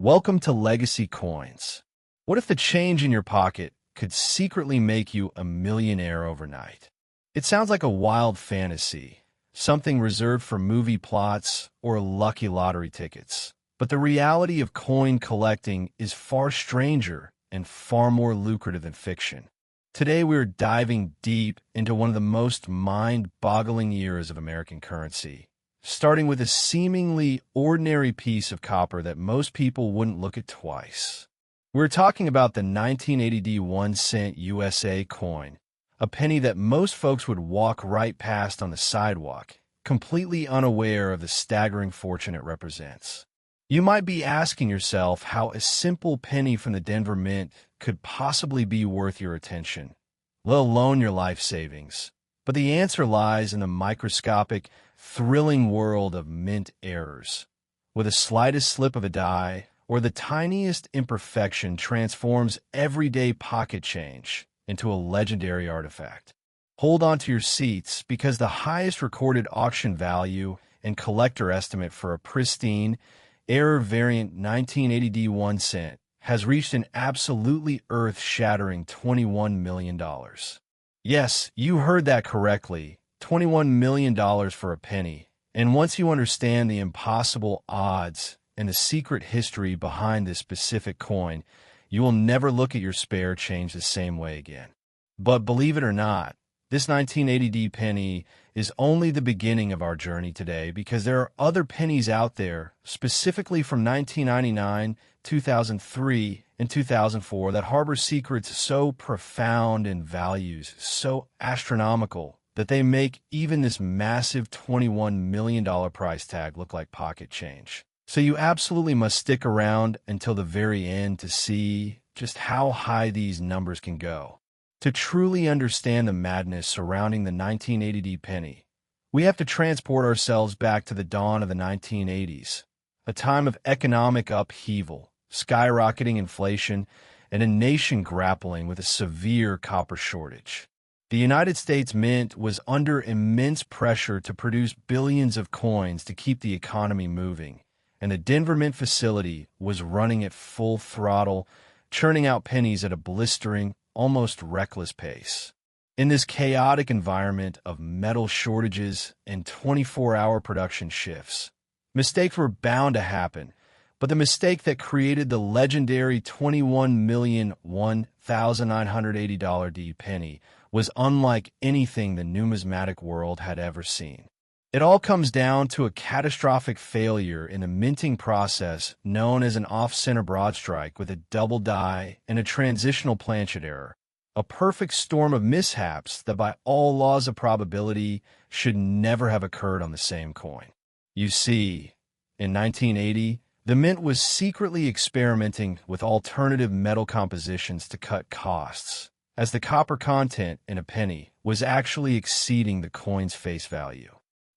Welcome to Legacy Coins. What if the change in your pocket could secretly make you a millionaire overnight? It sounds like a wild fantasy, something reserved for movie plots or lucky lottery tickets. But the reality of coin collecting is far stranger and far more lucrative than fiction. Today we're diving deep into one of the most mind-boggling eras of American currency, starting with a seemingly ordinary piece of copper that most people wouldn't look at twice. We're talking about the 1980 1-cent USA coin, a penny that most folks would walk right past on the sidewalk, completely unaware of the staggering fortune it represents. You might be asking yourself how a simple penny from the Denver Mint could possibly be worth your attention, let alone your life savings. But the answer lies in the microscopic, thrilling world of mint errors. With the slightest slip of a die, or the tiniest imperfection transforms everyday pocket change into a legendary artifact. Hold on to your seats because the highest recorded auction value and collector estimate for a pristine, error-variant 1980 1-cent has reached an absolutely earth-shattering $21 million. Yes, you heard that correctly. $21 million for a penny. And once you understand the impossible odds and the secret history behind this specific coin, you will never look at your spare change the same way again. But believe it or not, this 1980 penny is only the beginning of our journey today because there are other pennies out there, specifically from 1999, 2003, and 2004, that harbor secrets so profound and values so astronomical that they make even this massive $21 million price tag look like pocket change. So you absolutely must stick around until the very end to see just how high these numbers can go. To truly understand the madness surrounding the 1980 penny, we have to transport ourselves back to the dawn of the 1980s, a time of economic upheaval, skyrocketing inflation, and a nation grappling with a severe copper shortage. The United States Mint was under immense pressure to produce billions of coins to keep the economy moving, and the Denver Mint facility was running at full throttle, churning out pennies at a blistering, almost reckless pace. In this chaotic environment of metal shortages and 24-hour production shifts, mistakes were bound to happen, but the mistake that created the legendary $21,001,980 D penny was unlike anything the numismatic world had ever seen. It all comes down to a catastrophic failure in the minting process known as an off-center broadstrike with a double die and a transitional planchet error, a perfect storm of mishaps that by all laws of probability should never have occurred on the same coin. You see, in 1980, the Mint was secretly experimenting with alternative metal compositions to cut costs, as the copper content in a penny was actually exceeding the coin's face value.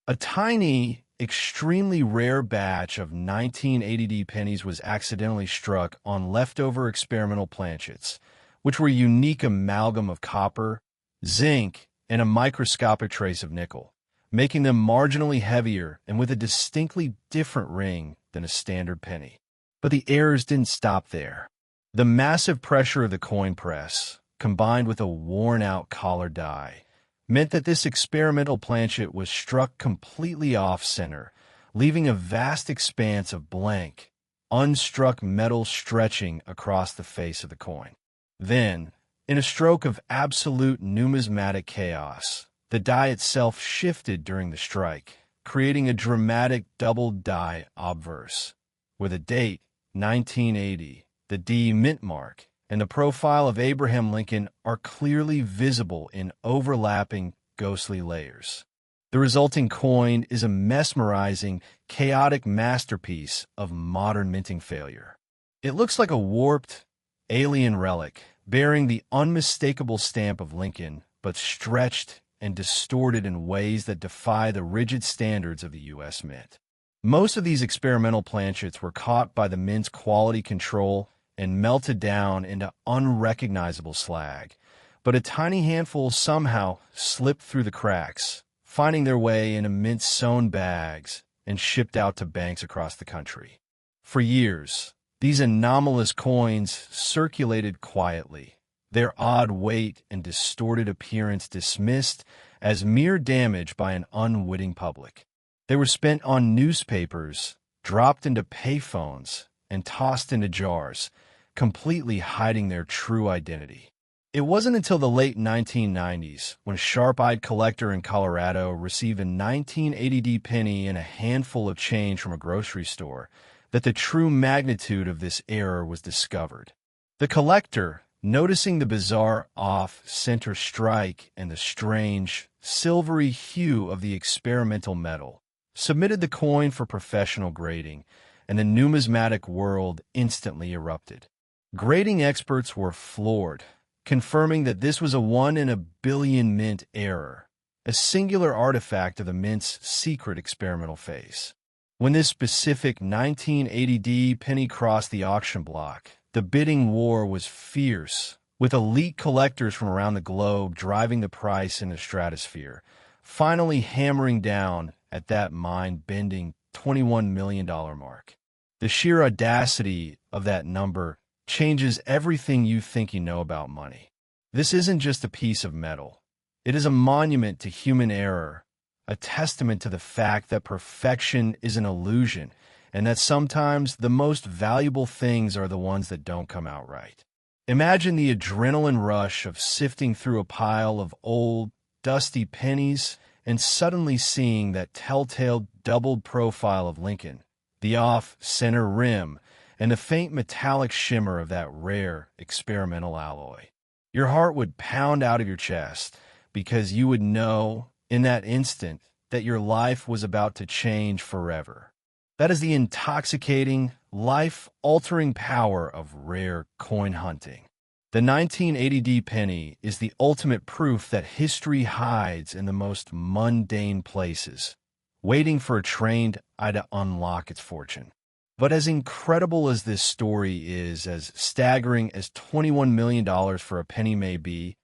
A tiny, extremely rare batch of 1980 pennies was accidentally struck on leftover experimental planchets, which were a unique amalgam of copper, zinc, and a microscopic trace of nickel, making them marginally heavier and with a distinctly different ring than a standard penny. But the errors didn't stop there. The massive pressure of the coin press, combined with a worn-out collar die, meant that this experimental planchet was struck completely off-center, leaving a vast expanse of blank, unstruck metal stretching across the face of the coin. Then, in a stroke of absolute numismatic chaos, the die itself shifted during the strike, creating a dramatic double die obverse, where the date, 1980, the D mint mark, and the profile of Abraham Lincoln are clearly visible in overlapping, ghostly layers. The resulting coin is a mesmerizing, chaotic masterpiece of modern minting failure. It looks like a warped, alien relic, bearing the unmistakable stamp of Lincoln, but stretched and distorted in ways that defy the rigid standards of the U.S. Mint. Most of these experimental planchets were caught by the Mint's quality control and melted down into unrecognizable slag, but a tiny handful somehow slipped through the cracks, finding their way into Mint-sewn bags and shipped out to banks across the country. For years, These anomalous coins circulated quietly, their odd weight and distorted appearance dismissed as mere damage by an unwitting public. They were spent on newspapers, dropped into payphones, and tossed into jars, completely hiding their true identity. It wasn't until the late 1990s, when a sharp-eyed collector in Colorado received a 1980D penny and a handful of change from a grocery store, that the true magnitude of this error was discovered. The collector, noticing the bizarre off-center strike and the strange, silvery hue of the experimental metal, submitted the coin for professional grading, and the numismatic world instantly erupted. Grading experts were floored, confirming that this was a 1 in a billion mint error, a singular artifact of the mint's secret experimental phase. When this specific 1980D penny crossed the auction block, the bidding war was fierce, with elite collectors from around the globe driving the price in the stratosphere, finally hammering down at that mind-bending $21 million mark. The sheer audacity of that number changes everything you think you know about money. This isn't just a piece of metal. It is a monument to human error, a testament to the fact that perfection is an illusion, and that sometimes the most valuable things are the ones that don't come out right. Imagine the adrenaline rush of sifting through a pile of old, dusty pennies and suddenly seeing that telltale doubled profile of Lincoln, the off-center rim, and the faint metallic shimmer of that rare experimental alloy. Your heart would pound out of your chest because you would know in that instant that your life was about to change forever. That is the intoxicating, life-altering power of rare coin hunting. The 1980D penny is the ultimate proof that history hides in the most mundane places, waiting for a trained eye to unlock its fortune. But as incredible as this story is, as staggering as $21 million for a penny may be,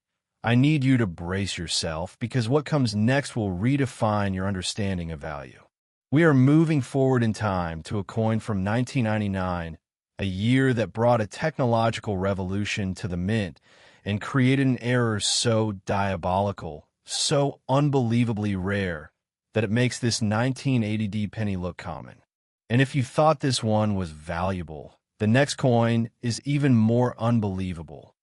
I need you to brace yourself, because what comes next will redefine your understanding of value. We are moving forward in time to a coin from 1999, a year that brought a technological revolution to the mint and created an error so diabolical, so unbelievably rare, that it makes this 1980D penny look common. And if you thought this one was valuable, the next coin is even more unbelievable.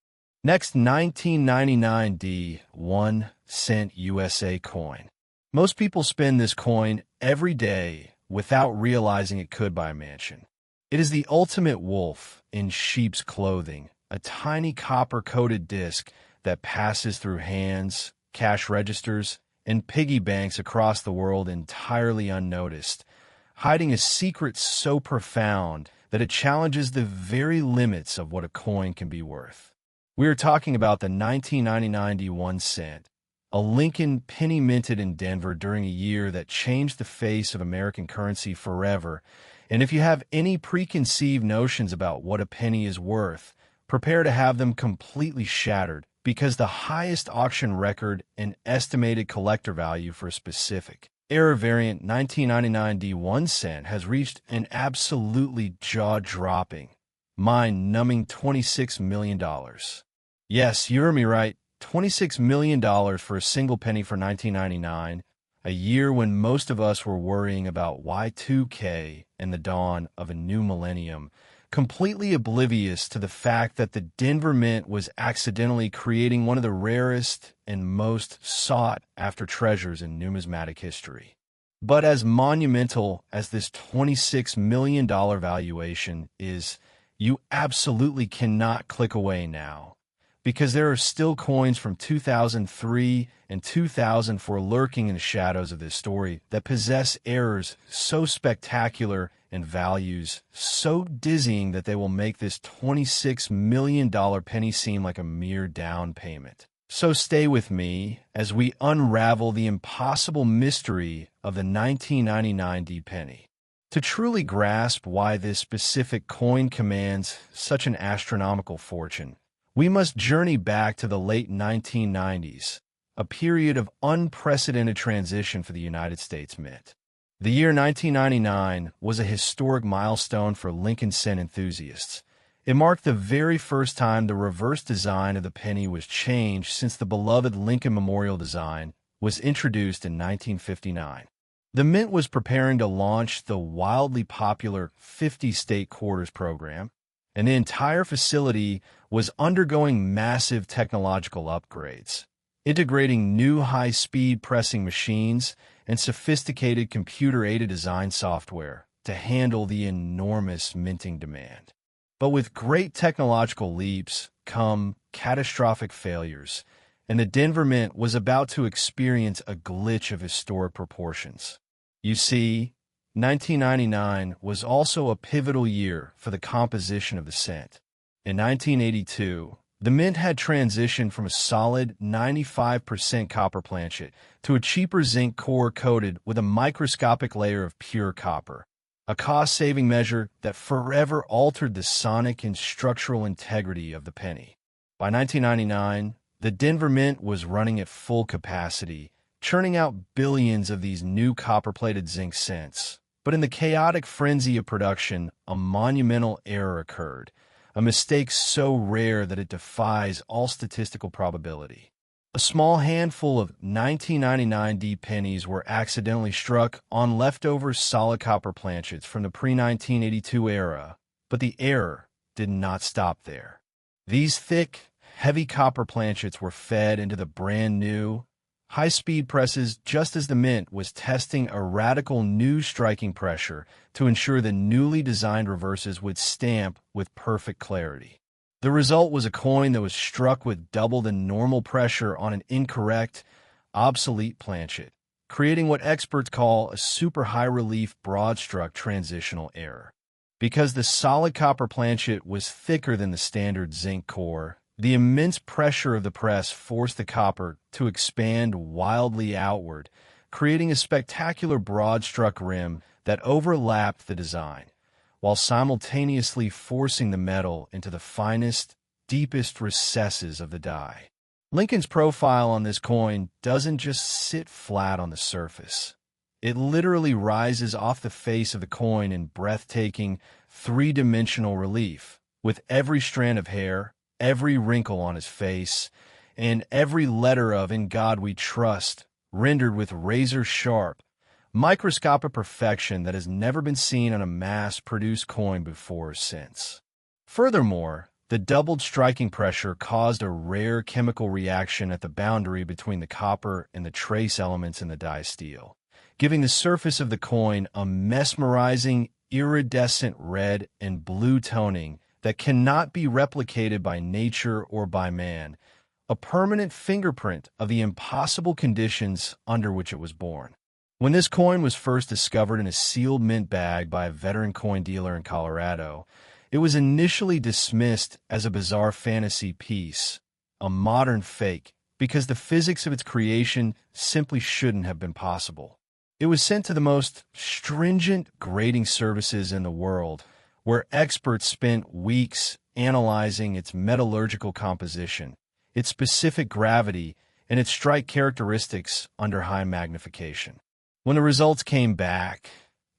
Next, 1999D 1 cent USA coin. Most people spend this coin every day without realizing it could buy a mansion. It is the ultimate wolf in sheep's clothing, a tiny copper-coated disc that passes through hands, cash registers, and piggy banks across the world entirely unnoticed, hiding a secret so profound that it challenges the very limits of what a coin can be worth. We are talking about the 1999 1 cent, a Lincoln penny minted in Denver during a year that changed the face of American currency forever. And if you have any preconceived notions about what a penny is worth, prepare to have them completely shattered, because the highest auction record and estimated collector value for a specific error variant 1999D 1 cent has reached an absolutely jaw-dropping, mind-numbing $26 million. Yes, you heard me right, $26 million for a single penny for 1999, a year when most of us were worrying about Y2K and the dawn of a new millennium, completely oblivious to the fact that the Denver Mint was accidentally creating one of the rarest and most sought-after treasures in numismatic history. But as monumental as this $26 million valuation is, you absolutely cannot click away now, because there are still coins from 2003 and 2004 lurking in the shadows of this story that possess errors so spectacular and values so dizzying that they will make this $26 million penny seem like a mere down payment. So stay with me as we unravel the impossible mystery of the 1999D penny. To truly grasp why this specific coin commands such an astronomical fortune, we must journey back to the late 1990s, a period of unprecedented transition for the United States Mint. The year 1999 was a historic milestone for Lincoln cent enthusiasts. It marked the very first time the reverse design of the penny was changed since the beloved Lincoln Memorial design was introduced in 1959. The Mint was preparing to launch the wildly popular 50-state quarters program, and the entire facility was undergoing massive technological upgrades, integrating new high-speed pressing machines and sophisticated computer-aided design software to handle the enormous minting demand. But with great technological leaps come catastrophic failures, and the Denver Mint was about to experience a glitch of historic proportions. You see, 1999 was also a pivotal year for the composition of the cent. In 1982, the Mint had transitioned from a solid 95% copper planchet to a cheaper zinc core coated with a microscopic layer of pure copper, a cost-saving measure that forever altered the sonic and structural integrity of the penny. By 1999, the Denver Mint was running at full capacity, churning out billions of these new copper-plated zinc cents. But in the chaotic frenzy of production, a monumental error occurred, a mistake so rare that it defies all statistical probability. A small handful of 1999 D pennies were accidentally struck on leftover solid copper planchets from the pre-1982 era, but the error did not stop there. These thick, heavy copper planchets were fed into the brand-new, high-speed presses just as the Mint was testing a radical new striking pressure to ensure the newly designed reverses would stamp with perfect clarity. The result was a coin that was struck with double the normal pressure on an incorrect, obsolete planchet, creating what experts call a super high-relief broadstrike transitional error. Because the solid copper planchet was thicker than the standard zinc core, the immense pressure of the press forced the copper to expand wildly outward, creating a spectacular broad-struck rim that overlapped the design, while simultaneously forcing the metal into the finest, deepest recesses of the die. Lincoln's profile on this coin doesn't just sit flat on the surface. It literally rises off the face of the coin in breathtaking, three-dimensional relief, with every strand of hair, every wrinkle on his face, and every letter of "In God We Trust" rendered with razor-sharp, microscopic perfection that has never been seen on a mass-produced coin before or since. Furthermore, the doubled striking pressure caused a rare chemical reaction at the boundary between the copper and the trace elements in the die steel, giving the surface of the coin a mesmerizing, iridescent red and blue toning that cannot be replicated by nature or by man, a permanent fingerprint of the impossible conditions under which it was born. When this coin was first discovered in a sealed mint bag by a veteran coin dealer in Colorado, it was initially dismissed as a bizarre fantasy piece, a modern fake, because the physics of its creation simply shouldn't have been possible. It was sent to the most stringent grading services in the world, where experts spent weeks analyzing its metallurgical composition, its specific gravity, and its strike characteristics under high magnification. When the results came back,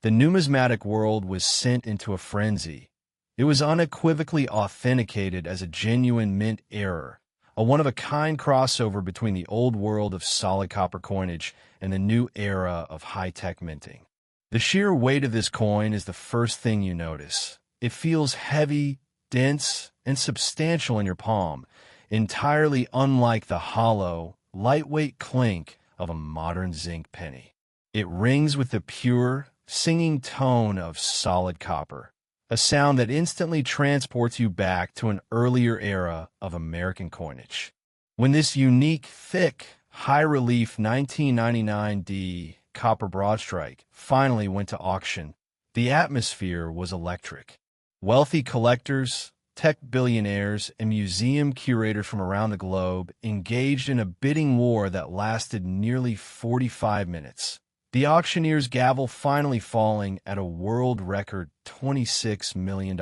the numismatic world was sent into a frenzy. It was unequivocally authenticated as a genuine mint error, a one-of-a-kind crossover between the old world of solid copper coinage and the new era of high-tech minting. The sheer weight of this coin is the first thing you notice. It feels heavy, dense, and substantial in your palm, entirely unlike the hollow, lightweight clink of a modern zinc penny. It rings with the pure, singing tone of solid copper, a sound that instantly transports you back to an earlier era of American coinage. When this unique, thick, high-relief 1999D copper broadstrike finally went to auction, the atmosphere was electric. Wealthy collectors, tech billionaires, and museum curators from around the globe engaged in a bidding war that lasted nearly 45 minutes. The auctioneer's gavel finally falling at a world record $26 million.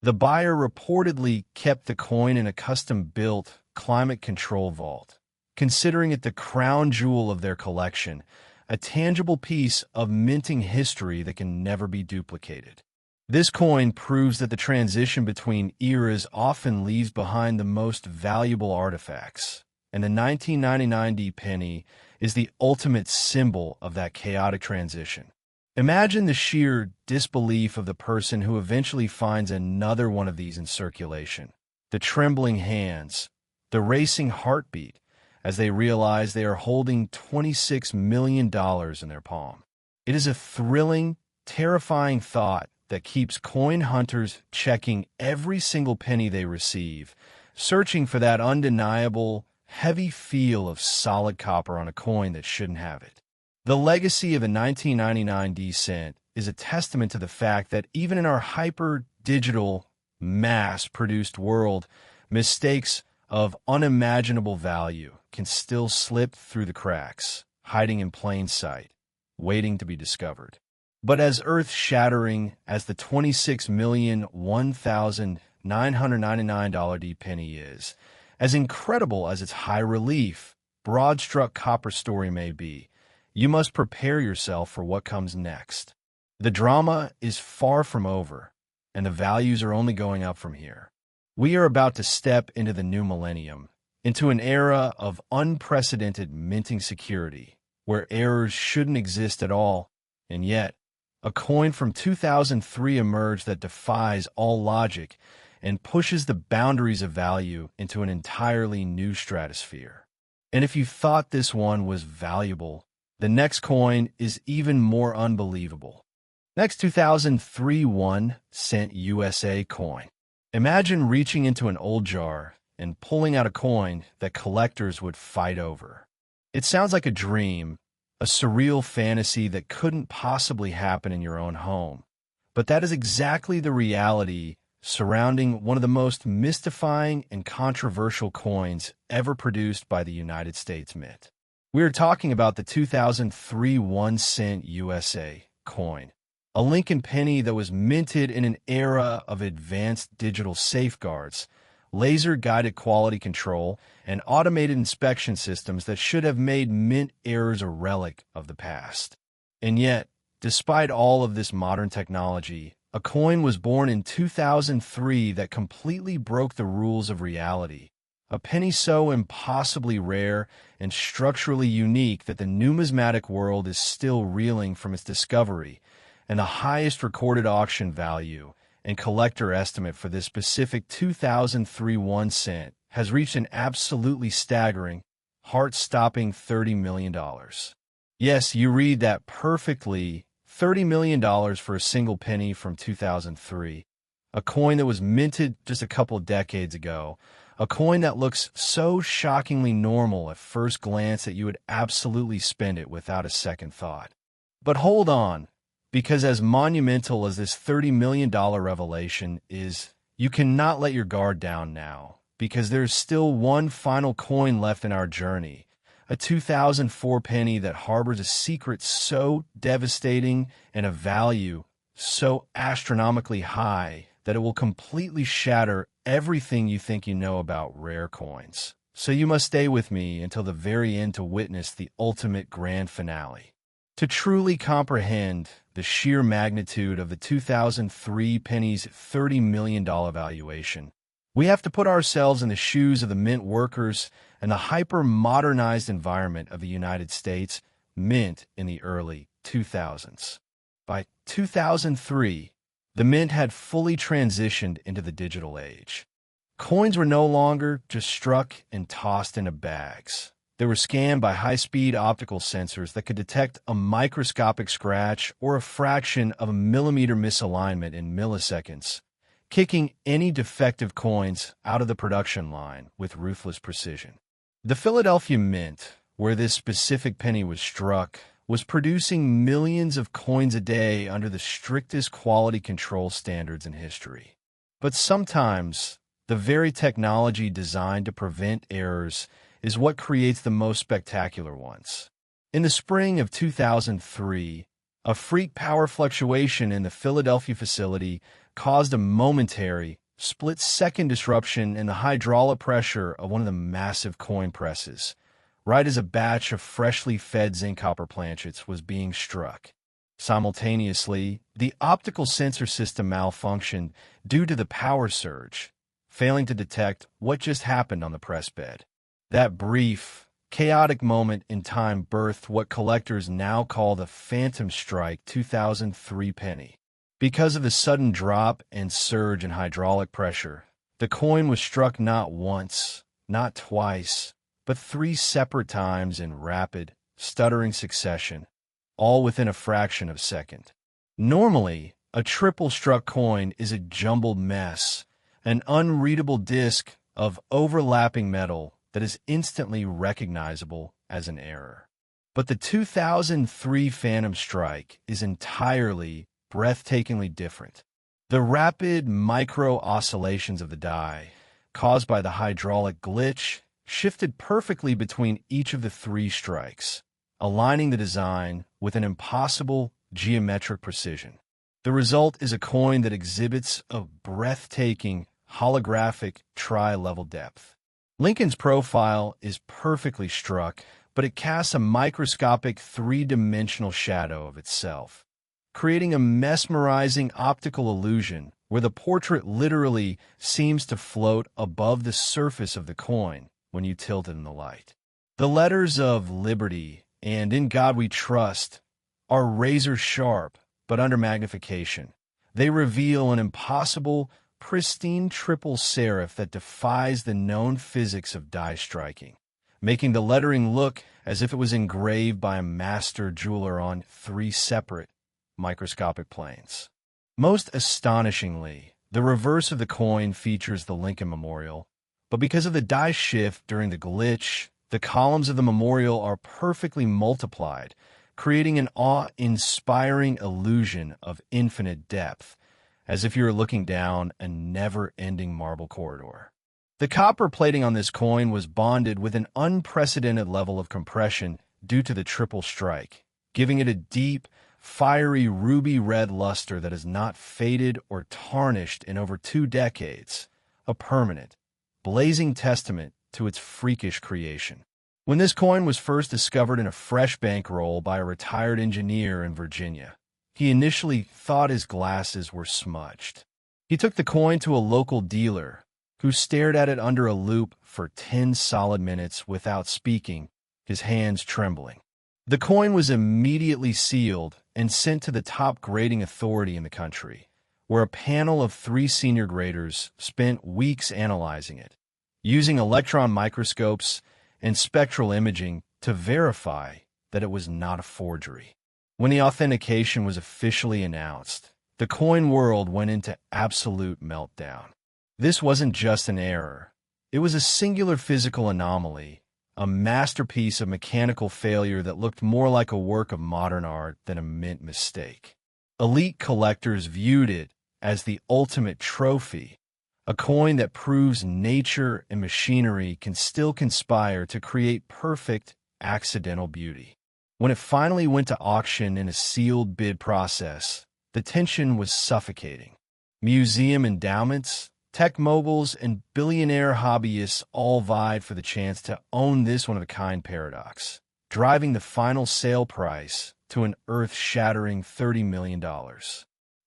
The buyer reportedly kept the coin in a custom-built, climate-control vault, considering it the crown jewel of their collection, a tangible piece of minting history that can never be duplicated. This coin proves that the transition between eras often leaves behind the most valuable artifacts, and the 1999 penny is the ultimate symbol of that chaotic transition. Imagine the sheer disbelief of the person who eventually finds another one of these in circulation. The trembling hands, the racing heartbeat, as they realize they are holding $26 million in their palm. It is a thrilling, terrifying thought that keeps coin hunters checking every single penny they receive, searching for that undeniable, heavy feel of solid copper on a coin that shouldn't have it. The legacy of the 1999 cent is a testament to the fact that even in our hyper-digital, mass-produced world, mistakes of unimaginable value can still slip through the cracks, hiding in plain sight, waiting to be discovered. But as earth-shattering as the $26,001,999 penny is, as incredible as its high relief, broad-struck copper story may be, you must prepare yourself for what comes next. The drama is far from over, and the values are only going up from here. We are about to step into the new millennium, into an era of unprecedented minting security, where errors shouldn't exist at all, and yet, a coin from 2003 emerged that defies all logic and pushes the boundaries of value into an entirely new stratosphere. And if you thought this one was valuable, the next coin is even more unbelievable. Next, 2003 1 cent USA coin. Imagine reaching into an old jar and pulling out a coin that collectors would fight over. It sounds like a dream, a surreal fantasy that couldn't possibly happen in your own home. But that is exactly the reality surrounding one of the most mystifying and controversial coins ever produced by the United States Mint. We are talking about the 2003 1 cent USA coin, a Lincoln penny that was minted in an era of advanced digital safeguards, laser-guided quality control, and automated inspection systems that should have made mint errors a relic of the past. And yet, despite all of this modern technology, a coin was born in 2003 that completely broke the rules of reality. A penny so impossibly rare and structurally unique that the numismatic world is still reeling from its discovery, and the highest recorded auction value and collector estimate for this specific 2003 1 cent has reached an absolutely staggering, heart-stopping $30 million. Yes, you read that perfectly, $30 million for a single penny from 2003, a coin that was minted just a couple decades ago, a coin that looks so shockingly normal at first glance that you would absolutely spend it without a second thought. But hold on, because as monumental as this $30 million revelation is, you cannot let your guard down now, because there's still one final coin left in our journey, a 2004 penny that harbors a secret so devastating and a value so astronomically high that it will completely shatter everything you think you know about rare coins. So you must stay with me until the very end to witness the ultimate grand finale. To truly comprehend the sheer magnitude of the 2003 penny's $30 million valuation, we have to put ourselves in the shoes of the mint workers and the hyper-modernized environment of the United States Mint in the early 2000s. By 2003, the mint had fully transitioned into the digital age. Coins were no longer just struck and tossed into bags. They were scanned by high-speed optical sensors that could detect a microscopic scratch or a fraction of a millimeter misalignment in milliseconds, kicking any defective coins out of the production line with ruthless precision. The Philadelphia Mint, where this specific penny was struck, was producing millions of coins a day under the strictest quality control standards in history. But sometimes, the very technology designed to prevent errors is what creates the most spectacular ones. In the spring of 2003, a freak power fluctuation in the Philadelphia facility caused a momentary, split-second disruption in the hydraulic pressure of one of the massive coin presses, right as a batch of freshly fed zinc copper planchets was being struck. Simultaneously, the optical sensor system malfunctioned due to the power surge, failing to detect what just happened on the press bed. That brief, chaotic moment in time birthed what collectors now call the Phantom Strike 2003 penny. Because of the sudden drop and surge in hydraulic pressure, the coin was struck not once, not twice, but 3 separate times in rapid, stuttering succession, all within a fraction of a second. Normally, a triple-struck coin is a jumbled mess, an unreadable disk of overlapping metal that is instantly recognizable as an error. But the 2003 Phantom Strike is entirely, breathtakingly different. The rapid micro-oscillations of the die, caused by the hydraulic glitch, shifted perfectly between each of the 3 strikes, aligning the design with an impossible geometric precision. The result is a coin that exhibits a breathtaking, holographic tri-level depth. Lincoln's profile is perfectly struck, but it casts a microscopic 3-dimensional shadow of itself, creating a mesmerizing optical illusion where the portrait literally seems to float above the surface of the coin when you tilt it in the light. The letters of Liberty and In God We Trust are razor sharp, but under magnification. They reveal an impossible, pristine triple serif that defies the known physics of die striking, making the lettering look as if it was engraved by a master jeweler on 3 separate, microscopic planes. Most astonishingly, the reverse of the coin features the Lincoln Memorial, but because of the die shift during the glitch, the columns of the memorial are perfectly multiplied, creating an awe-inspiring illusion of infinite depth, as if you're looking down a never-ending marble corridor. The copper plating on this coin was bonded with an unprecedented level of compression due to the triple strike, giving it a deep, fiery ruby-red luster that has not faded or tarnished in over 2 decades, a permanent, blazing testament to its freakish creation. When this coin was first discovered in a fresh bankroll by a retired engineer in Virginia, he initially thought his glasses were smudged. He took the coin to a local dealer, who stared at it under a loupe for 10 solid minutes without speaking, his hands trembling. The coin was immediately sealed and sent to the top grading authority in the country, where a panel of 3 senior graders spent weeks analyzing it, using electron microscopes and spectral imaging to verify that it was not a forgery. When the authentication was officially announced, the coin world went into absolute meltdown. This wasn't just an error. It was a singular physical anomaly, a masterpiece of mechanical failure that looked more like a work of modern art than a mint mistake. Elite collectors viewed it as the ultimate trophy, a coin that proves nature and machinery can still conspire to create perfect, accidental beauty. When it finally went to auction in a sealed bid process, the tension was suffocating. Museum endowments, tech moguls, and billionaire hobbyists all vied for the chance to own this one-of-a-kind paradox, driving the final sale price to an earth-shattering $30 million.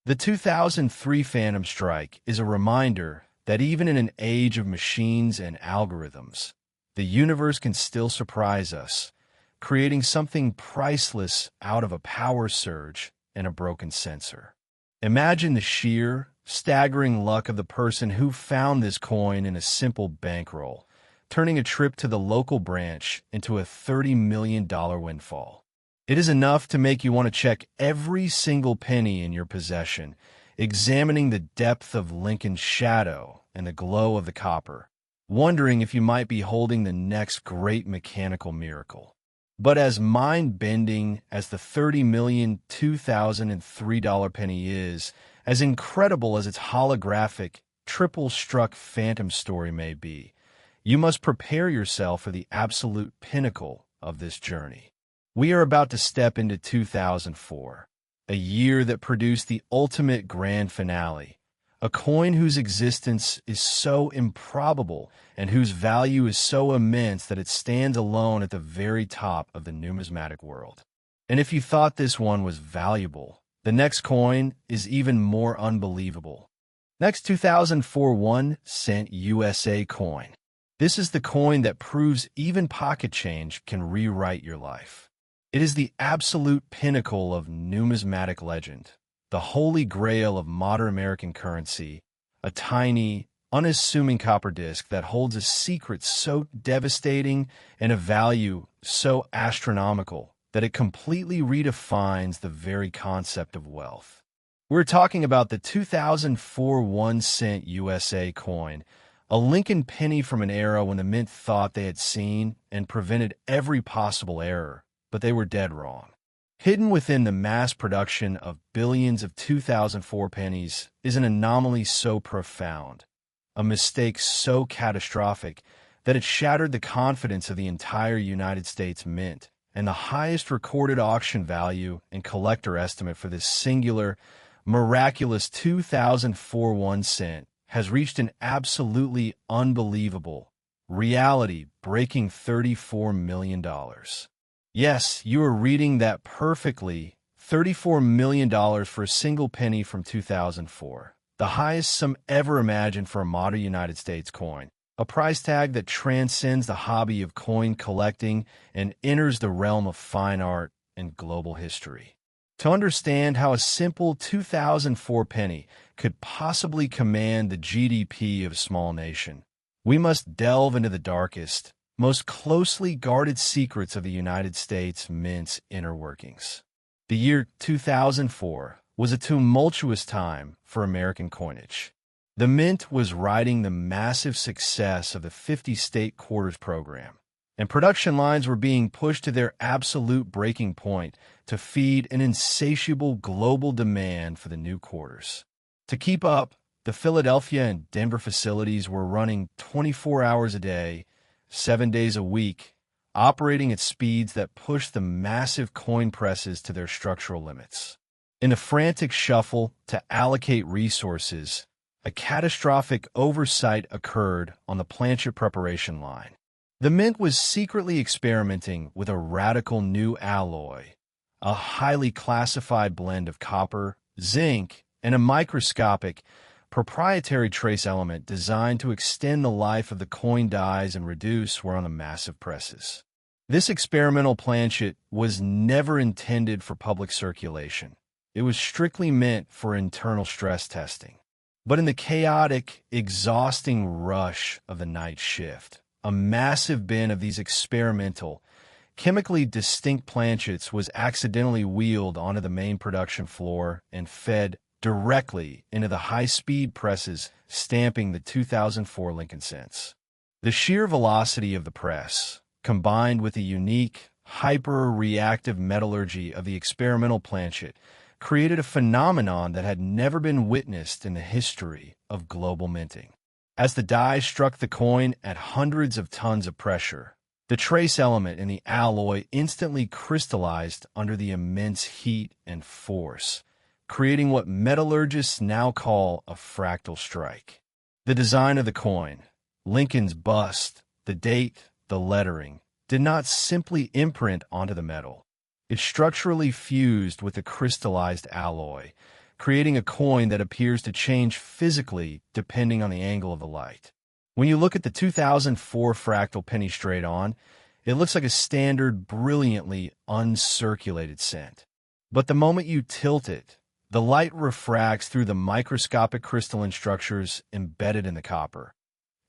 The 2003 Phantom Strike is a reminder that even in an age of machines and algorithms, the universe can still surprise us, creating something priceless out of a power surge and a broken sensor. Imagine the sheer, staggering luck of the person who found this coin in a simple bankroll, turning a trip to the local branch into a $30 million windfall. It is enough to make you want to check every single penny in your possession, examining the depth of Lincoln's shadow and the glow of the copper, wondering if you might be holding the next great mechanical miracle. But as mind-bending as the $30,002,003 penny is, as incredible as its holographic, triple-struck phantom story may be, you must prepare yourself for the absolute pinnacle of this journey. We are about to step into 2004, a year that produced the ultimate grand finale, a coin whose existence is so improbable and whose value is so immense that it stands alone at the very top of the numismatic world. And if you thought this one was valuable, the next coin is even more unbelievable. Next, 2004 1-cent USA coin. This is the coin that proves even pocket change can rewrite your life. It is the absolute pinnacle of numismatic legend, the holy grail of modern American currency, a tiny, unassuming copper disc that holds a secret so devastating and a value so astronomical that it completely redefines the very concept of wealth. We're talking about the 2004 1-cent USA coin, a Lincoln penny from an era when the mint thought they had seen and prevented every possible error, but they were dead wrong. Hidden within the mass production of billions of 2004 pennies is an anomaly so profound, a mistake so catastrophic that it shattered the confidence of the entire United States Mint, and the highest recorded auction value and collector estimate for this singular, miraculous 2004 1-cent has reached an absolutely unbelievable, reality-breaking $34 million. Yes, you are reading that perfectly, $34 million for a single penny from 2004, the highest sum ever imagined for a modern United States coin, a price tag that transcends the hobby of coin collecting and enters the realm of fine art and global history. To understand how a simple 2004 penny could possibly command the GDP of a small nation, we must delve into the darkest, most closely guarded secrets of the United States Mint's inner workings. The year 2004 was a tumultuous time for American coinage. The Mint was riding the massive success of the 50-state quarters program, and production lines were being pushed to their absolute breaking point to feed an insatiable global demand for the new quarters. To keep up, the Philadelphia and Denver facilities were running 24 hours a day, 7 days a week, operating at speeds that pushed the massive coin presses to their structural limits. In a frantic shuffle to allocate resources, a catastrophic oversight occurred on the planchet preparation line. The Mint was secretly experimenting with a radical new alloy, a highly classified blend of copper, zinc, and a microscopic, proprietary trace element designed to extend the life of the coin dies and reduce wear on the massive presses. This experimental planchet was never intended for public circulation. It was strictly meant for internal stress testing. But in the chaotic, exhausting rush of the night shift, a massive bin of these experimental, chemically distinct planchets was accidentally wheeled onto the main production floor and fed directly into the high-speed presses stamping the 2004 Lincoln cents. The sheer velocity of the press, combined with the unique, hyper-reactive metallurgy of the experimental planchet, created a phenomenon that had never been witnessed in the history of global minting. As the die struck the coin at hundreds of tons of pressure, the trace element in the alloy instantly crystallized under the immense heat and force, creating what metallurgists now call a fractal strike. The design of the coin, Lincoln's bust, the date, the lettering, did not simply imprint onto the metal. It structurally fused with the crystallized alloy, creating a coin that appears to change physically depending on the angle of the light. When you look at the 2004 fractal penny straight on, it looks like a standard, brilliantly uncirculated cent. But the moment you tilt it, the light refracts through the microscopic crystalline structures embedded in the copper,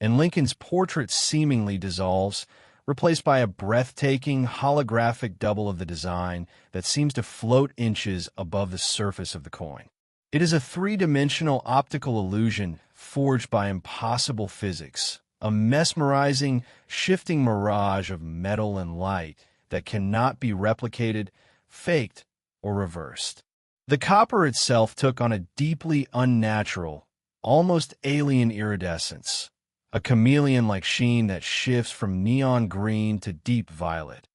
and Lincoln's portrait seemingly dissolves, replaced by a breathtaking, holographic double of the design that seems to float inches above the surface of the coin. It is a three-dimensional optical illusion forged by impossible physics, a mesmerizing, shifting mirage of metal and light that cannot be replicated, faked, or reversed. The copper itself took on a deeply unnatural, almost alien iridescence, a chameleon-like sheen that shifts from neon green to deep violet,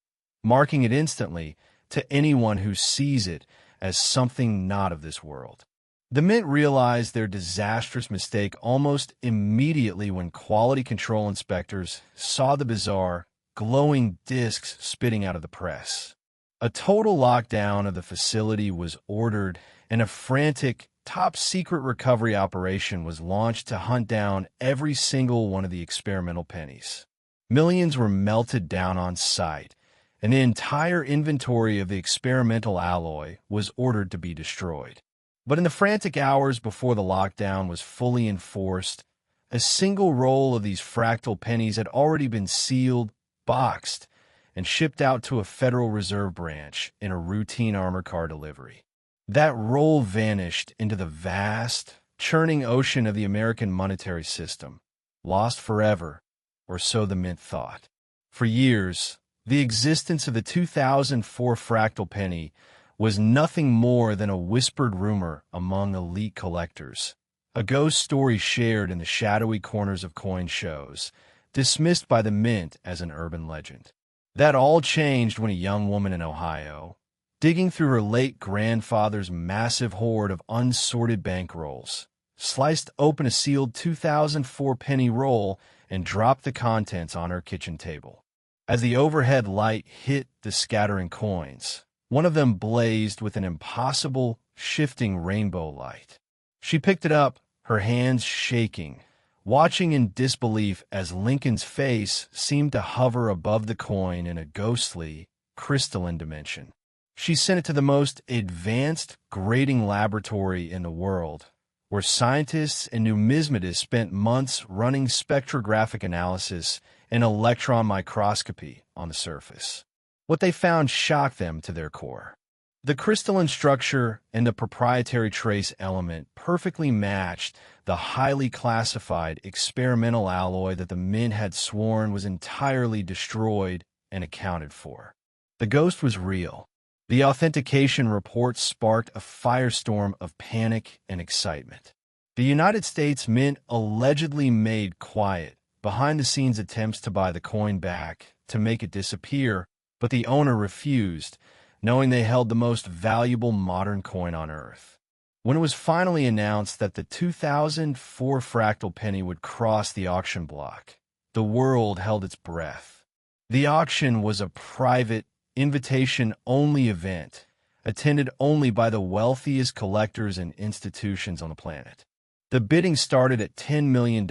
marking it instantly to anyone who sees it as something not of this world. The Mint realized their disastrous mistake almost immediately when quality control inspectors saw the bizarre, glowing discs spitting out of the press. A total lockdown of the facility was ordered, and a frantic, top-secret recovery operation was launched to hunt down every single one of the experimental pennies. Millions were melted down on site, and the entire inventory of the experimental alloy was ordered to be destroyed. But in the frantic hours before the lockdown was fully enforced, a single roll of these fractal pennies had already been sealed, boxed, and shipped out to a Federal Reserve branch in a routine armored car delivery. That roll vanished into the vast, churning ocean of the American monetary system, lost forever, or so the Mint thought. For years, the existence of the 2004 fractal penny was nothing more than a whispered rumor among elite collectors, a ghost story shared in the shadowy corners of coin shows, dismissed by the Mint as an urban legend. That all changed when a young woman in Ohio, digging through her late grandfather's massive hoard of unsorted bankrolls, sliced open a sealed 2004 penny roll and dropped the contents on her kitchen table. As the overhead light hit the scattering coins, one of them blazed with an impossible, shifting rainbow light. She picked it up, her hands shaking, watching in disbelief as Lincoln's face seemed to hover above the coin in a ghostly, crystalline dimension. She sent it to the most advanced grading laboratory in the world, where scientists and numismatists spent months running spectrographic analysis and electron microscopy on the surface. What they found shocked them to their core. The crystalline structure and the proprietary trace element perfectly matched the highly classified experimental alloy that the Mint had sworn was entirely destroyed and accounted for. The ghost was real. The authentication reports sparked a firestorm of panic and excitement. The United States Mint allegedly made quiet, behind-the-scenes attempts to buy the coin back, to make it disappear, but the owner refused, knowing they held the most valuable modern coin on Earth. When it was finally announced that the 2004 fractal penny would cross the auction block, the world held its breath. The auction was a private, invitation-only event, attended only by the wealthiest collectors and institutions on the planet. The bidding started at $10 million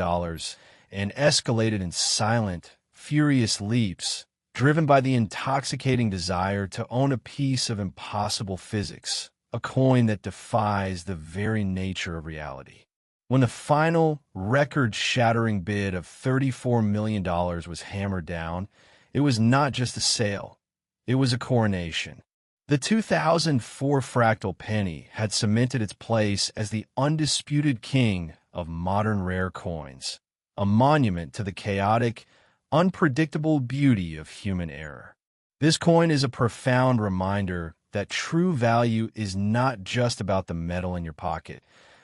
and escalated in silent, furious leaps, driven by the intoxicating desire to own a piece of impossible physics, a coin that defies the very nature of reality. When the final, record-shattering bid of $34 million was hammered down, it was not just a sale. It was a coronation. The 2004 fractal penny had cemented its place as the undisputed king of modern rare coins, a monument to the chaotic, unpredictable beauty of human error. This coin is a profound reminder that true value is not just about the metal in your pocket,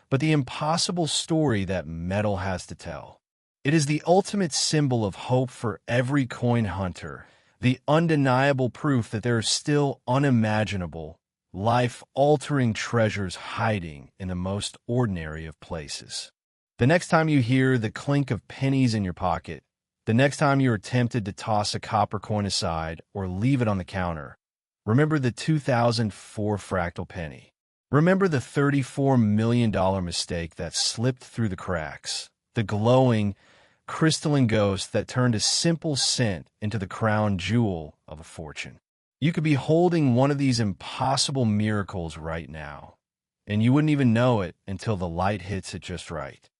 but the impossible story that metal has to tell. It is the ultimate symbol of hope for every coin hunter, the undeniable proof that there are still unimaginable, life-altering treasures hiding in the most ordinary of places. The next time you hear the clink of pennies in your pocket, the next time you are tempted to toss a copper coin aside or leave it on the counter, remember the 2004 fractal penny. Remember the $34 million mistake that slipped through the cracks, the glowing, crystalline ghost that turned a simple cent into the crown jewel of a fortune. You could be holding one of these impossible miracles right now, and you wouldn't even know it until the light hits it just right.